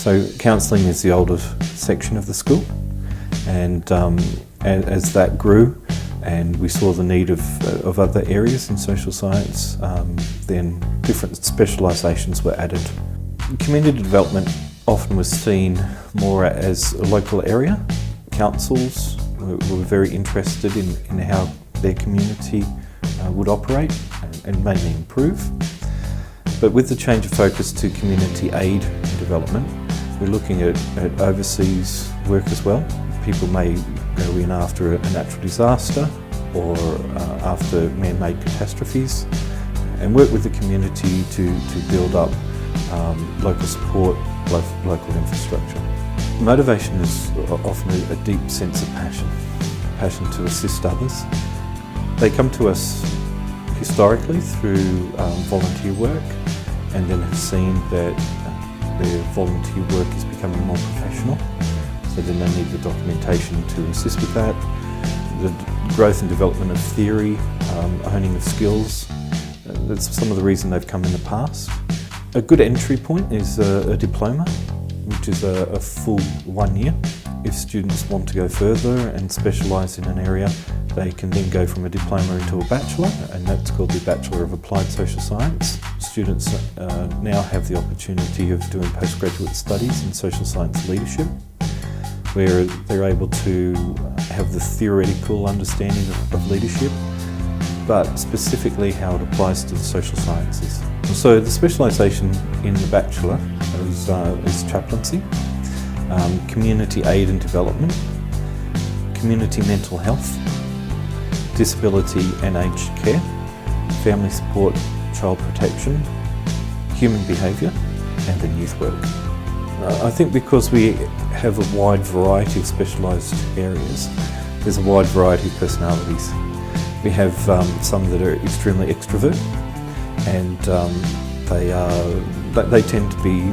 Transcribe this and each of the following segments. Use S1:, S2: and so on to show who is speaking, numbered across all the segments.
S1: So counselling is the older section of the school, and as that grew and we saw the need of other areas in social science, then different specialisations were added. Community development often was seen more as a local area. Councils were very interested in how their community would operate and mainly improve. But with the change of focus to community aid and development, we're looking at overseas work as well. People may go in after a natural disaster or after man-made catastrophes and work with the community to build up local support, local infrastructure. Motivation is often a deep sense of passion to assist others. They come to us historically through volunteer work, and then have seen that their volunteer work is becoming more professional, so then they need the documentation to assist with that. The growth and development of theory, honing of skills, that's some of the reason they've come in the past. A good entry point is a diploma, which is a full 1 year. If students want to go further and specialise in an area, they can then go from a diploma into a bachelor, and that's called the Bachelor of Applied Social Science. Students now have the opportunity of doing postgraduate studies in social science leadership, where they're able to have the theoretical understanding of leadership, but specifically how it applies to the social sciences. So the specialisation in the bachelor is chaplaincy, community aid and development, community mental health, disability and aged care, family support, child protection, human behaviour, and then youth work. I think because we have a wide variety of specialised areas, there's a wide variety of personalities. We have some that are extremely extrovert, and they tend to be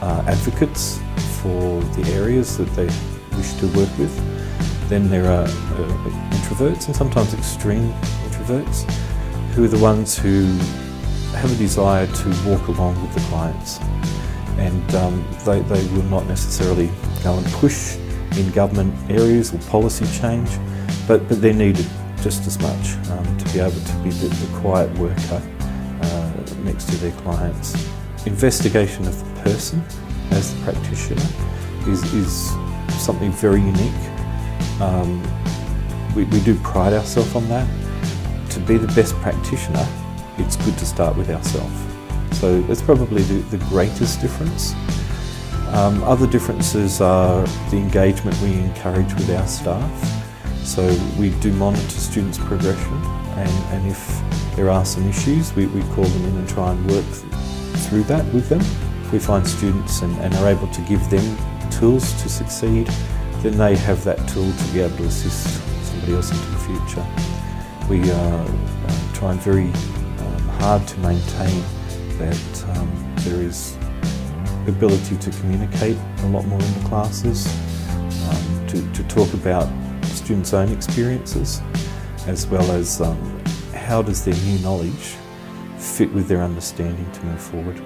S1: advocates for the areas that they wish to work with. Then there are introverts, and sometimes extreme introverts, who are the ones who have a desire to walk along with the clients, and they will not necessarily go and push in government areas or policy change, but they're needed just as much to be able to be the quiet worker next to their clients. Investigation of the person as the practitioner is something very unique. We do pride ourselves on that. To be the best practitioner, it's good to start with ourselves. So that's probably the greatest difference. Other differences are the engagement we encourage with our staff. So we do monitor students' progression, and if there are some issues, we call them in and try and work through that with them. If we find students and are able to give them tools to succeed, then they have that tool to be able to assist somebody else into the future. We are trying very hard to maintain that there is ability to communicate a lot more in the classes, to talk about students' own experiences, as well as how does their new knowledge fit with their understanding to move forward.